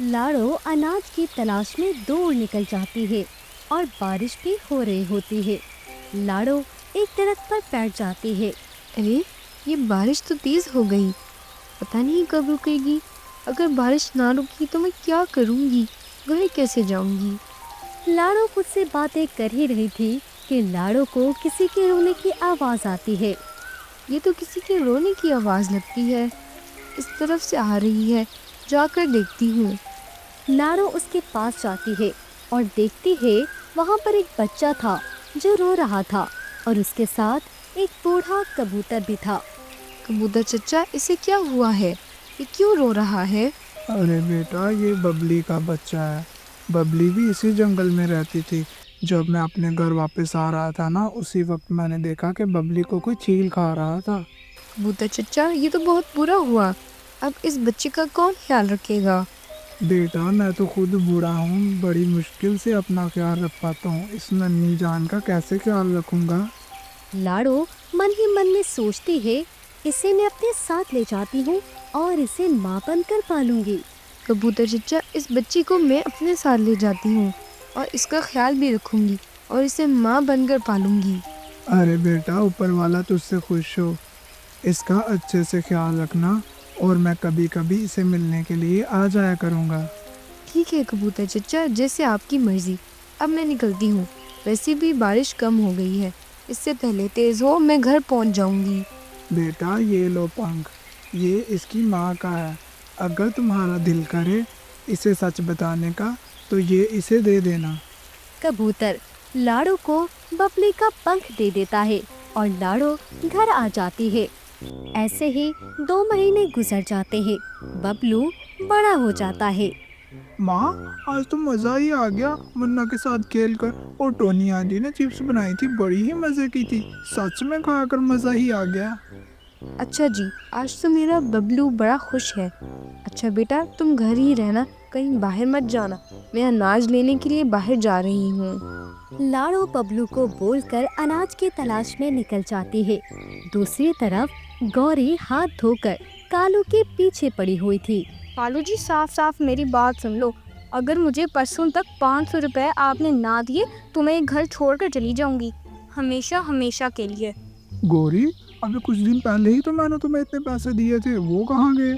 लाड़ो अनाज की तलाश में दूर निकल जाती है और बारिश भी हो रही होती है। लाड़ो एक दरख्त पर बैठ जाती है। अरे, ये बारिश तो तेज हो गई। पता नहीं कब रुकेगी। अगर बारिश ना रुकी तो मैं क्या करूँगी? घर कैसे जाऊँगी? लाड़ो खुद से बातें कर ही रही थी कि लाड़ो को किसी के रोने की आवाज़ आती है। ये तो किसी के रोने की आवाज़ लगती है। इस तरफ से आ रही है, जाकर देखती हूँ। लाड़ो उसके पास जाती है और देखती है वहाँ पर एक बच्चा था जो रो रहा था और उसके साथ एक बूढ़ा कबूतर भी था। कबूतर चचा, इसे क्या हुआ है? ये क्यों रो रहा है? अरे बेटा, ये बबली का बच्चा है। बबली भी इसी जंगल में रहती थी। जब मैं अपने घर वापस आ रहा था ना, उसी वक्त मैंने देखा कि बबली को कोई चील खा रहा था। कबूतर चचा, ये तो बहुत बुरा हुआ। अब इस बच्चे का कौन ख्याल रखेगा? बेटा, मैं तो खुद बूढ़ा हूँ, बड़ी मुश्किल से अपना ख्याल रख पाता हूँ। इस नन्ही जान का कैसे ख्याल रखूँगा? लाड़ो मन ही मन में सोचती है, इसे मैं अपने साथ ले जाती हूँ और इसे माँ बनकर पालूंगी। कबूतर चचा, इस बच्ची को मैं अपने साथ ले जाती हूँ और इसका ख्याल भी रखूंगी और इसे माँ बनकर पालूंगी। अरे बेटा, ऊपर वाला तुझसे खुश हो। इसका अच्छे से ख्याल रखना और मैं कभी कभी इसे मिलने के लिए आ जाया करूँगा। ठीक है कबूतर चचा, जैसे आपकी मर्जी। अब मैं निकलती हूँ। वैसे भी बारिश कम हो गई है। इससे पहले तेज हो मैं घर पहुँच जाऊंगी। बेटा, ये लो पंख, ये इसकी माँ का है। अगर तुम्हारा दिल करे इसे सच बताने का तो ये इसे दे देना। कबूतर लाड़ो को बबली का पंख दे देता है और लाड़ो घर आ जाती है। ऐसे ही 2 महीने गुजर जाते हैं। बबलू बड़ा हो जाता है। माँ, आज तो मज़ा ही आ गया मुन्ना के साथ खेल कर। और टोनी आंटी ने चिप्स बनाई थी, बड़ी ही मज़े की थी। सच में खाकर मज़ा ही आ गया। अच्छा जी, आज तो मेरा बबलू बड़ा खुश है। अच्छा बेटा, तुम घर ही रहना, कहीं बाहर मत जाना। मैं अनाज लेने के लिए बाहर जा रही हूँ। लाड़ो बबलू को बोलकर अनाज की तलाश में निकल जाती है। दूसरी तरफ गौरी हाथ धोकर कालू के पीछे पड़ी हुई थी। कालू जी, साफ साफ मेरी बात सुन लो। अगर मुझे परसों तक 500 रुपए आपने ना दिए तो मैं ये घर छोड़कर चली जाऊंगी, हमेशा हमेशा के लिए। गौरी, अभी कुछ दिन पहले ही तो मैंने तुम्हें इतने पैसे दिए थे, वो कहाँ गए?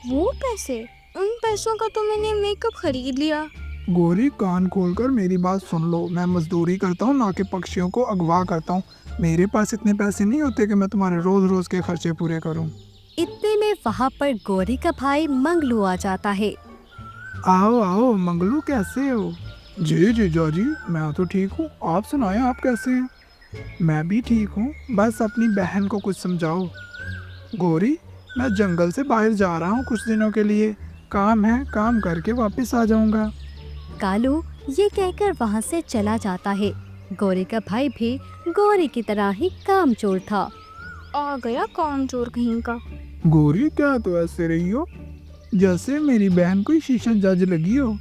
वो पैसे? उन पैसों का तो मैंने मेकअप खरीद लिया। गौरी, कान खोलकर मेरी बात सुन लो। मैं मजदूरी करता हूँ, ना कि पक्षियों को अगवा करता हूँ। मेरे पास इतने पैसे नहीं होते कि मैं तुम्हारे रोज रोज के खर्चे पूरे करूँ। इतने में वहाँ पर गौरी का भाई मंगलू आ जाता है। आओ आओ मंगलू, कैसे हो? जी जीजा जी, मैं तो ठीक हूँ। आप सुनाएं, आप कैसे हैं? मैं भी ठीक हूँ। बस अपनी बहन को कुछ समझाओ। गौरी, मैं जंगल से बाहर जा रहा हूँ कुछ दिनों के लिए। काम है, काम करके वापस आ जाऊँगा। कालू ये कहकर वहाँ से चला जाता है। गौरी का भाई भी गौरी की तरह ही कामचोर था। आ गया कामचोर कहीं का। गौरी, क्या तो ऐसे रही हो जैसे मेरी बहन कोई शीशा जज लगी हो।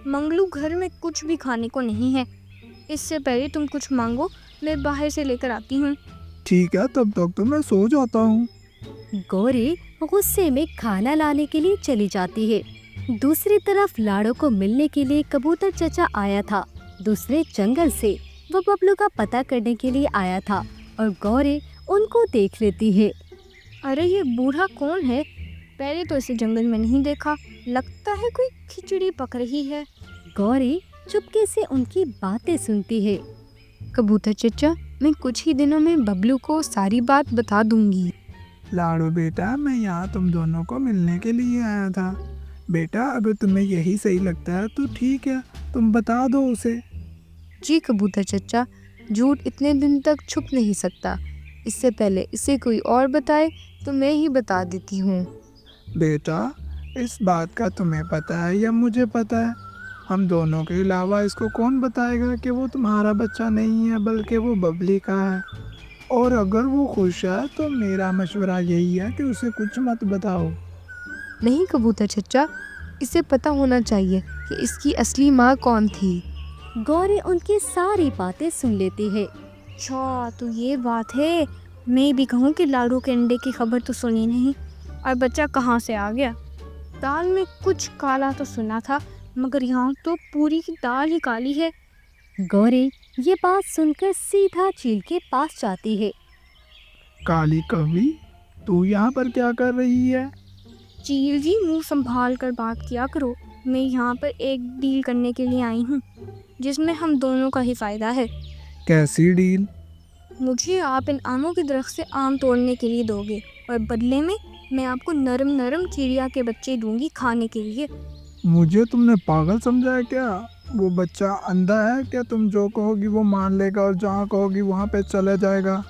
मंगलू, घर में कुछ भी खाने को नहीं है। इससे पहले तुम कुछ मांगो, मैं बाहर से लेकर आती हूँ। ठीक है, तब तक तो मैं सो जाता हूँ। गौरी गुस्से में खाना लाने के लिए चली जाती है। दूसरी तरफ लाड़ो को मिलने के लिए कबूतर चचा आया था। दूसरे जंगल से वो बबलू का पता करने के लिए आया था और गौरी उनको देख लेती है। अरे, ये बूढ़ा कौन है? पहले तो इसे जंगल में नहीं देखा। लगता है कोई खिचड़ी पक रही है। गौरी चुपके से उनकी बातें सुनती है। कबूतर चचा, मैं कुछ ही दिनों में बबलू को सारी बात बता दूंगी। लाडो बेटा, मैं यहाँ तुम दोनों को मिलने के लिए आया था। बेटा, अगर तुम्हें यही सही लगता है तो ठीक है, तुम बता दो उसे। जी कबूतर चचा, झूठ इतने दिन तक छुप नहीं सकता। इससे पहले इसे कोई और बताए तो मैं ही बता देती हूँ। बेटा, इस बात का तुम्हें पता है या मुझे पता है? हम दोनों के अलावा इसको कौन बताएगा कि वो तुम्हारा बच्चा नहीं है बल्कि वो बबली का है? और अगर वो खुश है तो मेरा मशवरा यही है कि उसे कुछ मत बताओ। नहीं कबूतर चचा, इसे पता होना चाहिए कि इसकी असली माँ कौन थी। गौरी उनकी सारी बातें सुन लेती है। अच्छा, तो ये बात है। मैं भी कहूँ कि लाड़ू के अंडे की खबर तो सुनी नहीं, और बच्चा कहाँ से आ गया। दाल में कुछ काला तो सुना था, मगर यहाँ तो पूरी की दाल ही काली है। गौरी ये बात सुनकर सीधा चील के पास जाती है। काली कौवी, तू यहाँ पर क्या कर रही है? चील जी, मुंह संभाल कर बात किया करो। मैं यहाँ पर एक डील करने के लिए आई हूँ, जिसमें हम दोनों का ही फायदा है। कैसी डील? मुझे आप इन आमों के दरख्त से आम तोड़ने के लिए दोगे, और बदले में मैं आपको नरम नरम चिड़िया के बच्चे दूंगी खाने के लिए। मुझे तुमने पागल समझा है क्या? वो बच्चा अंधा है क्या? तुम जो कहोगी वो मान लेगा और जहाँ कहोगी वहाँ पे चले जाएगा।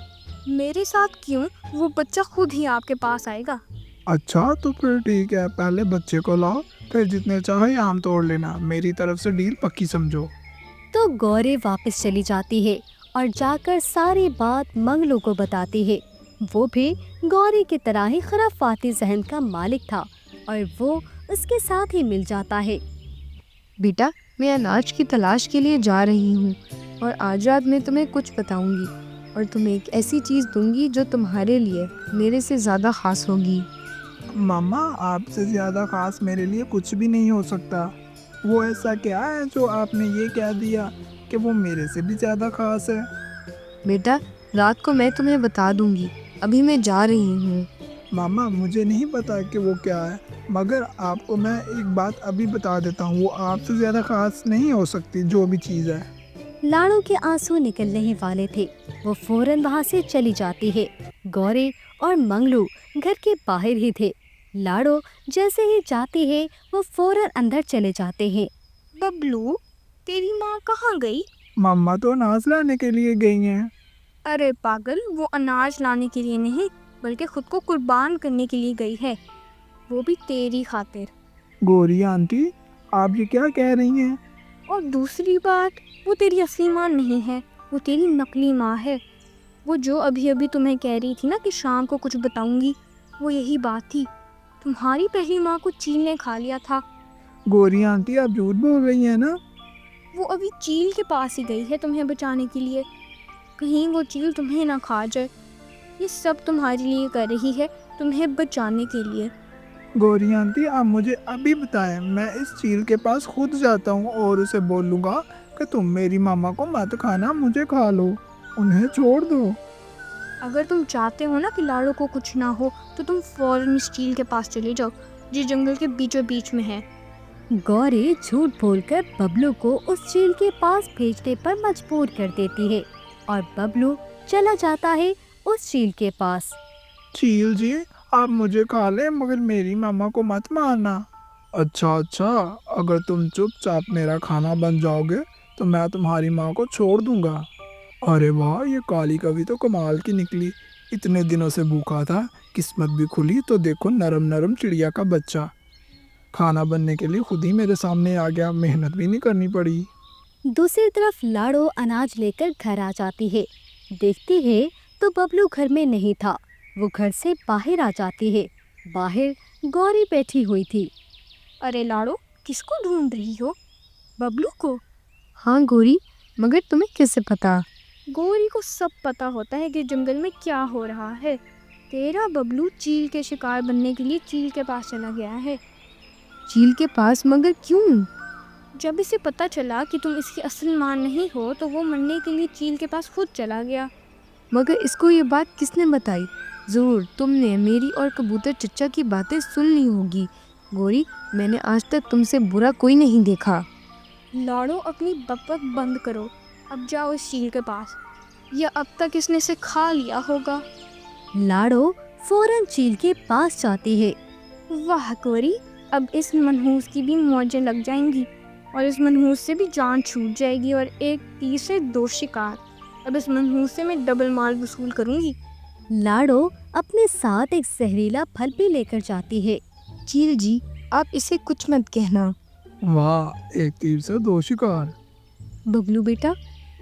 मेरे साथ क्यों, वो बच्चा खुद ही आपके पास आएगा। अच्छा तो फिर ठीक है, पहले बच्चे को लाओ, फिर जितने चाहे आम तोड़ लेना। मेरी तरफ से डील पक्की समझो। तो गौरी वापस चली जाती है और जाकर सारी बात मंगलू को बताती है। वो भी गौरी की तरह ही खुराफाती जहन का मालिक था और वो उसके साथ ही मिल जाता है। बेटा, मैं अनाज की तलाश के लिए जा रही हूँ और आज रात मैं तुम्हें कुछ बताऊंगी और तुम्हें एक ऐसी चीज़ दूंगी जो तुम्हारे लिए मेरे से ज़्यादा खास होगी। मामा, आपसे ज़्यादा खास मेरे लिए कुछ भी नहीं हो सकता। वो ऐसा क्या है जो आपने ये कह दिया कि वो मेरे से भी ज़्यादा खास है? बेटा, रात को मैं तुम्हें बता दूंगी, अभी मैं जा रही हूँ। मामा, मुझे नहीं पता कि वो क्या है, मगर आपको मैं एक बात अभी बता देता हूँ, वो आपसे ज़्यादा खास नहीं हो सकती जो भी चीज़ है। लाड़ो के आंसू निकलने ही वाले थे। वो फौरन वहाँ से चली जाती है। गौरी और मंगलू घर के बाहर ही थे। लाड़ो जैसे ही जाती है वो फौरन अंदर चले जाते हैं। बबलू, तेरी माँ कहाँ गई? मम्मा तो अनाज लाने के लिए गई हैं। अरे पागल, वो अनाज लाने के लिए नहीं, बल्कि खुद को कुर्बान करने के लिए गई है, वो भी तेरी खातिर। गौरी आंटी, आप ये क्या कह रही हैं? और दूसरी बात, वो तेरी असली माँ नहीं है, वो तेरी नकली माँ है। वो जो अभी अभी तुम्हें कह रही थी ना कि शाम को कुछ बताऊंगी, वो यही बात थी। तुम्हारी पहली माँ को चील ने खा लिया था। गौरी आंटी, आप झूठ बोल रही हैं ना? वो अभी चील के पास ही गई है तुम्हें बचाने के लिए, कहीं वो चील तुम्हें ना खा जाए। ये सब तुम्हारे लिए कर रही है, तुम्हें बचाने के लिए। गौरी आंटी, आप मुझे अभी बताएं, मैं इस चील के पास खुद जाता हूँ और उसे बोलूँगा कि तुम मेरी मामा को मत खाना, मुझे खा लो, उन्हें छोड़ दो। अगर तुम चाहते हो ना कि लाड़ो को कुछ ना हो, तो तुम फौरन इस चील के पास चले जाओ, जो जंगल के बीचों बीच में है। गौरी झूठ बोलकर बबलू को उस चील के पास भेजने पर मजबूर कर देती है और बबलू चला जाता है उस चील के पास। चील जी, आप मुझे खा लें मगर मेरी मामा को मत मारना। अच्छा अच्छा, अगर तुम चुपचाप मेरा खाना बन जाओगे तो मैं तुम्हारी माँ को छोड़ दूंगा। अरे वाह, ये काली कवि तो कमाल की निकली। इतने दिनों से भूखा था, किस्मत भी खुली तो देखो नरम नरम चिड़िया का बच्चा खाना बनने के लिए खुद ही मेरे सामने आ गया, मेहनत भी नहीं करनी पड़ी। दूसरी तरफ लाड़ो अनाज लेकर घर आ जाती है। देखती है तो बबलू घर में नहीं था। वो घर से बाहर आ जाती है। बाहर गौरी बैठी हुई थी। अरे लाड़ो, किसको ढूंढ रही हो? बबलू को? हाँ गौरी, मगर तुम्हें कैसे पता? गौरी को सब पता होता है कि जंगल में क्या हो रहा है। तेरा बबलू चील के शिकार बनने के लिए चील के पास चला गया है। चील के पास? मगर क्यों? जब इसे पता चला कि तुम इसकी असल माँ नहीं हो, तो वो मरने के लिए चील के पास खुद चला गया। मगर इसको ये बात किसने बताई? ज़रूर तुमने मेरी और कबूतर चचा की बातें सुन ली होगी। गौरी, मैंने आज तक तुमसे बुरा कोई नहीं देखा। लाड़ो, अपनी बकबक बंद करो। अब जाओ इस चील के पास, या अब तक इसने इसे खा लिया होगा। लाड़ो फौरन चील के पास जाती है। वाह गौरी, अब इस मनहूस की भी मौजें लग जाएंगी और इस मनहूस से भी जान छूट जाएगी, और एक तीर से दो शिकार। अब इस मनहूस से मैं डबल माल वसूल करूंगी। लाड़ो अपने साथ एक जहरीला फल भी लेकर जाती है। चील जी, आप इसे कुछ मत कहना। वाह, एक तीर से दो शिकार। बबलू बेटा,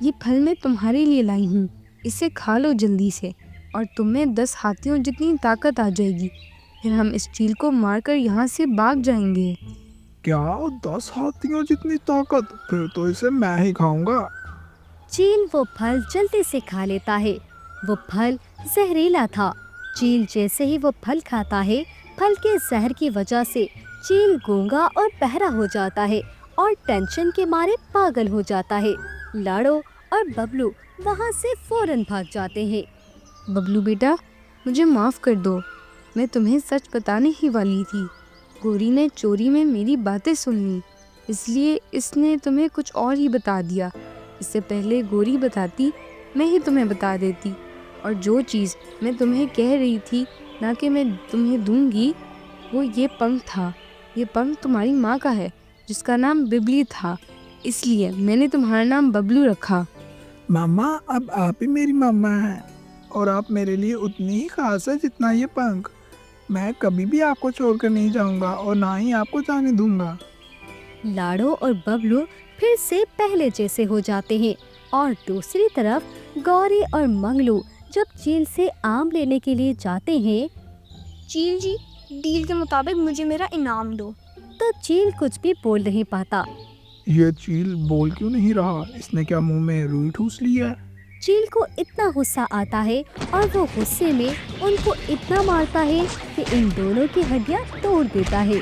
ये फल मैं तुम्हारे लिए लाई हूँ, इसे खा लो जल्दी से और तुम में 10 हाथियों जितनी ताकत आ जाएगी। फिर हम इस चील को मारकर यहाँ से भाग जाएंगे। क्या 10 हाथियों जितनी ताकत? फिर तो इसे मैं ही खाऊंगा। चील वो फल जल्दी से खा लेता है। वो फल जहरीला था। चील जैसे ही वो फल खाता है, फल के जहर की वजह से चील गूंगा और बहरा हो जाता है और टेंशन के मारे पागल हो जाता है। लाड़ो और बबलू वहाँ से फौरन भाग जाते हैं। बबलू बेटा, मुझे माफ़ कर दो, मैं तुम्हें सच बताने ही वाली थी। गोरी ने चोरी में मेरी बातें सुन ली, इसलिए इसने तुम्हें कुछ और ही बता दिया। इससे पहले गोरी बताती, मैं ही तुम्हें बता देती। और जो चीज़ मैं तुम्हें कह रही थी ना कि मैं तुम्हें दूंगी, वो ये पंख था। ये पंख तुम्हारी माँ का है, जिसका नाम बिबली था, इसलिए मैंने तुम्हारा नाम बबलू रखा। मामा, अब आप ही मेरी मामा हैं और आप मेरे लिए उतनी ही खास है जितना ये पंख। मैं कभी भी आपको छोड़कर नहीं जाऊंगा और ना ही आपको जाने दूंगा। लाड़ो और बबलू फिर से पहले जैसे हो जाते हैं और दूसरी तरफ गौरी और मंगलू जब चील से आम लेने के लिए जाते हैं चील जी, डील के मुताबिक मुझे मेरा इनाम दो। तो चील कुछ भी बोल नहीं पाता। ये चील बोल क्यों नहीं रहा? इसने क्या मुंह में रुई ठूस ली है? चील को इतना गुस्सा आता है और वो गुस्से में उनको इतना मारता है कि इन दोनों की हड्डियां तोड़ देता है।